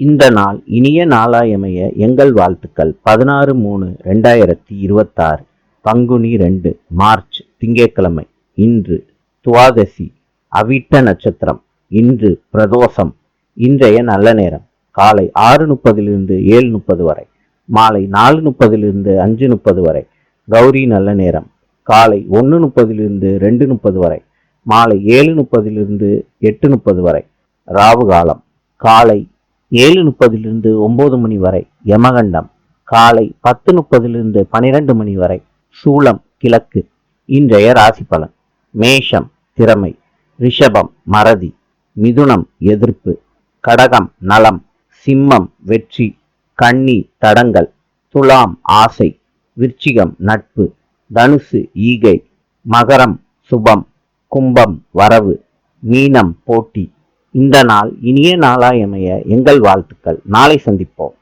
இந்த நாள் இனிய நாளாயமைய எங்கள் வாழ்த்துக்கள். 16/3/2026 பங்குனி 2 மார்ச் திங்கட்கிழமை. இன்று துவாதசி அவிட்ட நட்சத்திரம். இன்று பிரதோஷம். இன்றைய நல்ல நேரம் காலை 6:30 - 7:30 வரை, மாலை 4:30 - 5:30 வரை. கௌரி நல்ல நேரம் காலை 1:30 - 2:30 வரை, மாலை 7:30 - 8:30 வரை. ராவு காலம் காலை 7:30 - 9 மணி வரை. யமகண்டம் காலை 10:30 - 12 மணி வரை. சூலம் கிழக்கு. இன்றைய ராசி பலன்: மேஷம் திறமை, ரிஷபம் மறதி, மிதுனம் எதிர்ப்பு, கடகம் நலம், சிம்மம் வெற்றி, கன்னி தடங்கள், துலாம் ஆசை, விருச்சிகம் நட்பு, தனுசு ஈகை, மகரம் சுபம், கும்பம் வரவு, மீனம் போட்டி. இந்த நாள் இனிய நாளாயமைய எங்கள் வாழ்த்துக்கள். நாளை சந்திப்போம்.